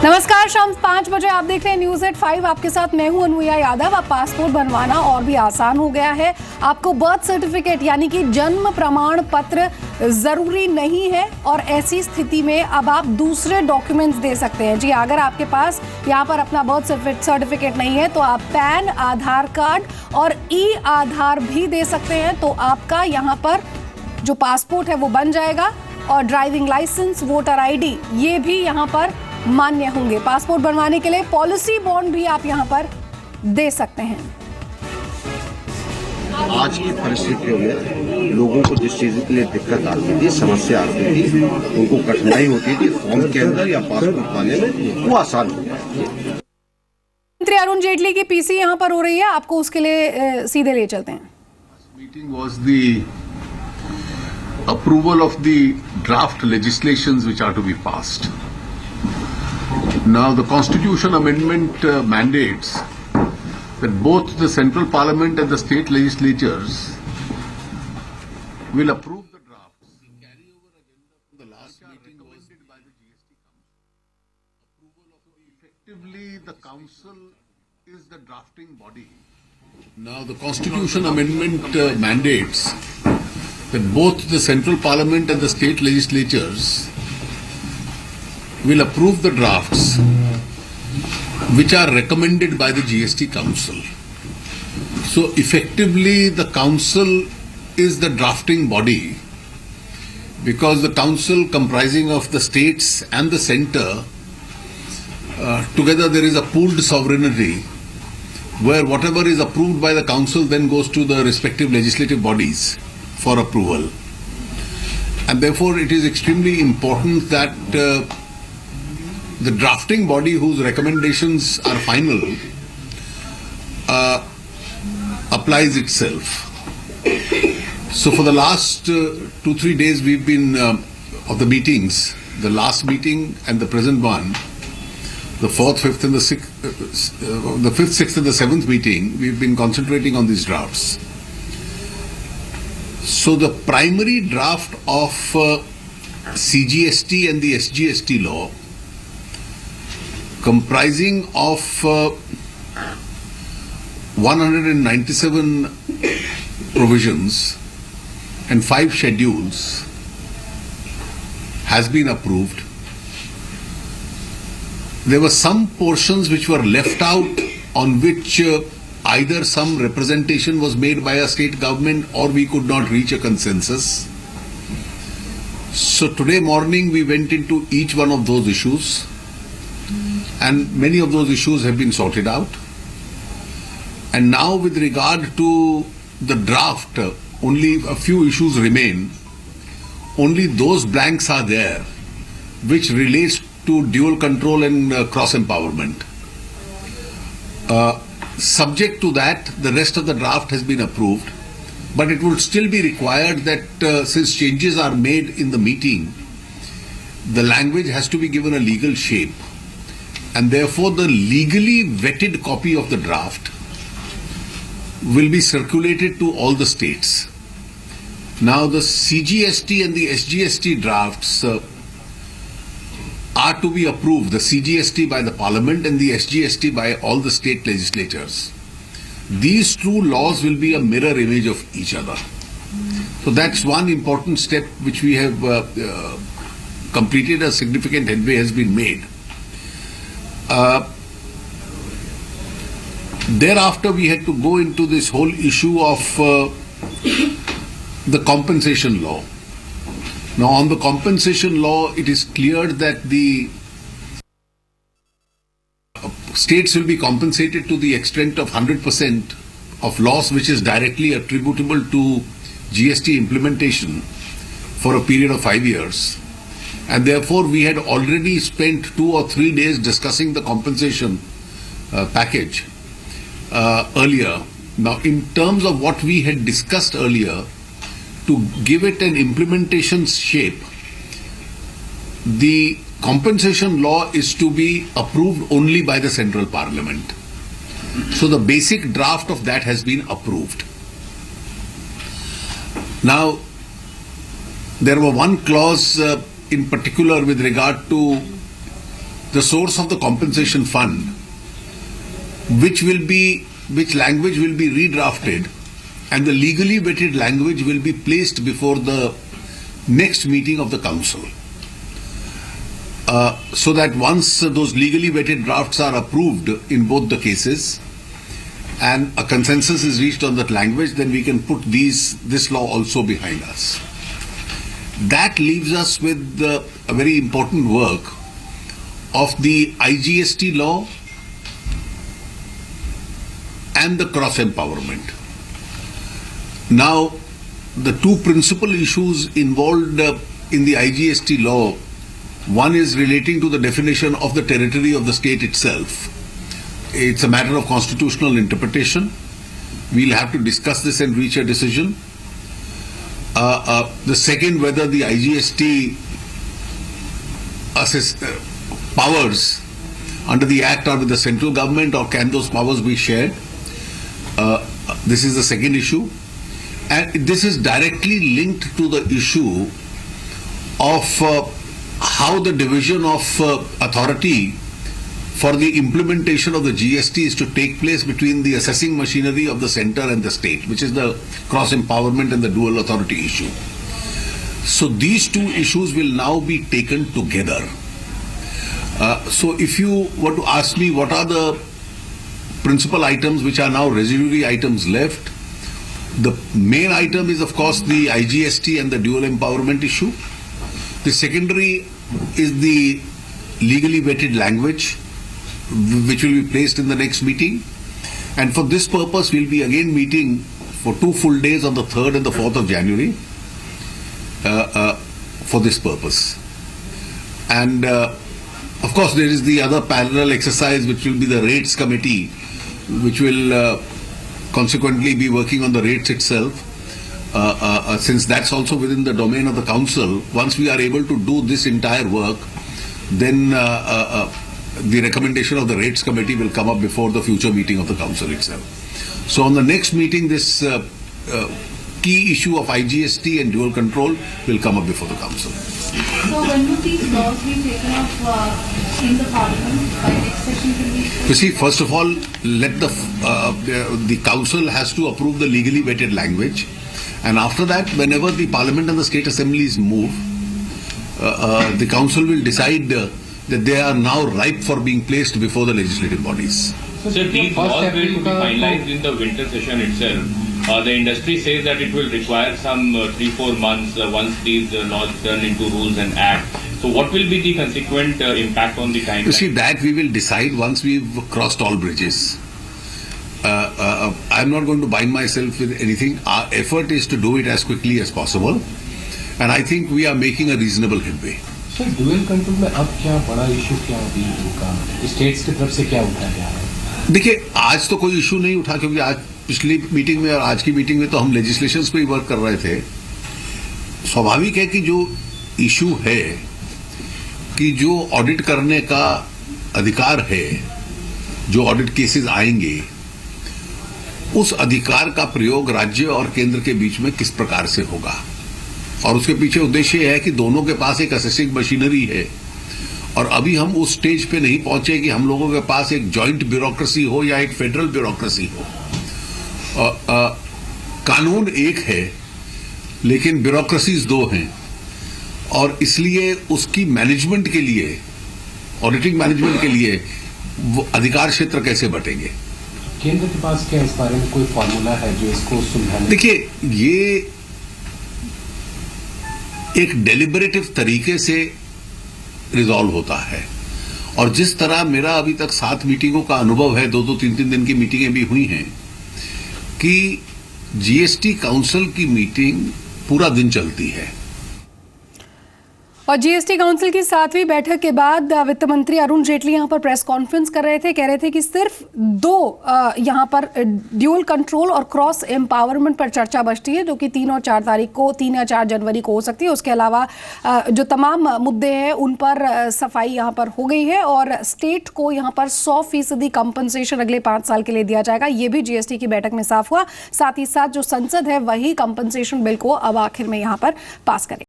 नमस्कार, शाम 5 बजे आप देख रहे हैं न्यूज एट 5। आपके साथ मैं हूं अनुया यादव। अब पासपोर्ट बनवाना और भी आसान हो गया है। आपको बर्थ सर्टिफिकेट यानी कि जन्म प्रमाण पत्र जरूरी नहीं है और ऐसी स्थिति में अब आप दूसरे डॉक्यूमेंट्स दे सकते हैं। जी, अगर आपके पास यहाँ पर अपना बर्थ सर्टिफिकेट नहीं है तो आप पैन, आधार कार्ड और ई-आधार भी दे सकते हैं। तो आपका यहाँ पर जो पासपोर्ट है वो बन जाएगा और ड्राइविंग लाइसेंस, वोटर आईडी ये भी यहाँ पर मान्य होंगे। पासपोर्ट बनवाने के लिए पॉलिसी बॉन्ड भी आप यहां पर दे सकते हैं। आज की परिस्थितियों में लोगों को जिस चीज के लिए दिक्कत आती थी, समस्या आती थी, उनको कठिनाई होती थी फॉर्म के अंदर या पासपोर्ट पाने में, वो आसान हो गया। मंत्री अरुण जेटली की पीसी यहां पर हो रही है, आपको उसके लिए सीधे ले चलते हैं। Meeting was the approval of the draft legislations which are to be passed. Now the Constitution Amendment mandates that both the Central Parliament and the state legislatures will approve the drafts. The carryover agenda from the last meeting was recommended by the GST Council. Approval of effectively the Council is the drafting body. Now the Constitution Amendment mandates that both the Central Parliament and the state legislatures will approve the drafts which are recommended by the GST Council. So effectively the Council is the drafting body because the Council comprising of the states and the centre, together there is a pooled sovereignty where whatever is approved by the Council then goes to the respective legislative bodies for approval. And therefore it is extremely important that the drafting body whose recommendations are final applies itself. So for the last 2-3 days we've been of the meetings, the last meeting and the present one, the 4th, 5th and the 5th, 6th and the 7th meeting, we've been concentrating on these drafts. So the primary draft of CGST and the SGST law, comprising of 197 provisions and 5 schedules, has been approved. There were some portions which were left out on which either some representation was made by a state government or we could not reach a consensus. So today morning we went into each one of those issues and many of those issues have been sorted out. And now with regard to the draft, only a few issues remain. Only those blanks are there which relates to dual control and cross empowerment. Subject to that, the rest of the draft has been approved, but it would still be required that since changes are made in the meeting, the language has to be given a legal shape. And therefore the legally vetted copy of the draft will be circulated to all the states. Now the CGST and the SGST drafts are to be approved, the CGST by the Parliament and the SGST by all the state legislatures. These two laws will be a mirror image of each other. So that's one important step which we have completed. A significant headway has been made. Thereafter we had to go into this whole issue of the compensation law. Now on the compensation law, it is clear that the states will be compensated to the extent of 100% of loss which is directly attributable to GST implementation for a period of 5 years. And therefore we had already spent 2 or 3 days discussing the compensation package earlier. Now in terms of what we had discussed earlier, to give it an implementation shape, the compensation law is to be approved only by the Central Parliament. So the basic draft of that has been approved. Now there were one clause in particular with regard to the source of the compensation fund, which language will be redrafted, and the legally vetted language will be placed before the next meeting of the council. So that once those legally vetted drafts are approved in both the cases and a consensus is reached on that language, then we can put this law also behind us. That leaves us with a very important work of the IGST law and the cross empowerment. Now, the two principal issues involved in the IGST law, one is relating to the definition of the territory of the state itself. It's a matter of constitutional interpretation. We'll have to discuss this and reach a decision. The second, whether the IGST powers under the Act are with the central government, or can those powers be shared? This is the second issue. And this is directly linked to the issue of how the division of authority for the implementation of the GST is to take place between the assessing machinery of the center and the state, which is the cross-empowerment and the dual authority issue. So these two issues will now be taken together. So if you were to ask me what are the principal items which are now residuary items left, the main item is of course the IGST and the dual empowerment issue. The secondary is the legally vetted language, which will be placed in the next meeting. And for this purpose, we'll be again meeting for 2 full days on the 3rd and the 4th of January for this purpose. And of course, there is the other parallel exercise, which will be the rates committee, which will consequently be working on the rates itself. Since that's also within the domain of the council, once we are able to do this entire work, then the recommendation of the rates committee will come up before the future meeting of the council itself. So on the next meeting, this key issue of IGST and dual control will come up before the council. So when would these laws be taken up in the parliament? By next session will be? You see, first of all, let the council has to approve the legally vetted language, and after that, whenever the parliament and the state assemblies move, the council will decide that they are now ripe for being placed before the legislative bodies. So these laws will be finalized in the winter session itself. The industry says that it will require some 3-4 months once these laws turn into rules and act. So what will be the consequent impact on the timeline? You see, that we will decide once we've crossed all bridges. I'm not going to bind myself with anything. Our effort is to do it as quickly as possible, and I think we are making a reasonable headway. Sir dual control में अब क्या बड़ा issue क्या अभी उनका states की तरफ से क्या उठाया गया है? देखिए, आज तो कोई इशू नहीं उठा, क्योंकि आज पिछली मीटिंग में और आज की मीटिंग में तो हम लेजिस्लेशंस पे ही वर्क कर रहे थे. स्वाभाविक है कि जो इशू है कि जो ऑडिट करने का अधिकार है, जो ऑडिट केसेस आएंगे, उस अधिकार का प्रयोग राज्य और केंद्र के बीच में किस प्रकार से होगा, और उसके पीछे उद्देश्य है कि दोनों के पास एक असेसिंग मशीनरी है, और अभी हम उस स्टेज पे नहीं पहुंचे कि हम लोगों के पास एक जॉइंट ब्यूरोक्रेसी हो या एक फेडरल ब्यूरोक्रेसी हो. कानून एक है लेकिन ब्यूरोक्रेसीज दो हैं, और इसलिए उसकी मैनेजमेंट के लिए, ऑडिटिंग मैनेजमेंट के लिए वो अधिकार क्षेत्र कैसे बटेंगे. केंद्र के पास क्या इस बारे में कोई फॉर्मूला है जो इसको सुलझाने? देखिए, ये एक डेलिबरेटिव तरीके से रिजॉल्व होता है, और जिस तरह मेरा अभी तक 7 मीटिंगों का अनुभव है, 2-2, 3-3 दिन की मीटिंगें भी हुई हैं, कि जीएसटी काउंसिल की मीटिंग पूरा दिन चलती है. और जीएसटी काउंसिल की 7वीं बैठक के बाद वित्त मंत्री अरुण जेटली यहां पर प्रेस कॉन्फ्रेंस कर रहे थे. कह रहे थे कि सिर्फ 2 यहां पर ड्यूअल कंट्रोल और क्रॉस एम्पावरमेंट पर चर्चा बचती है, जो कि 3 और 4 तारीख को, 3 या 4 जनवरी को हो सकती है. उसके अलावा जो तमाम मुद्दे हैं उन पर सफाई यहां पर हो गई है, और स्टेट को यहां पर 100% कंपनसेशन अगले 5 साल के लिए दिया जाएगा. ये भी जीएसटी की बैठक में साफ हुआ. साथ ही साथ जो संसद है वही कंपनसेशन बिल को अब आखिर में यहां पर पास करेगी.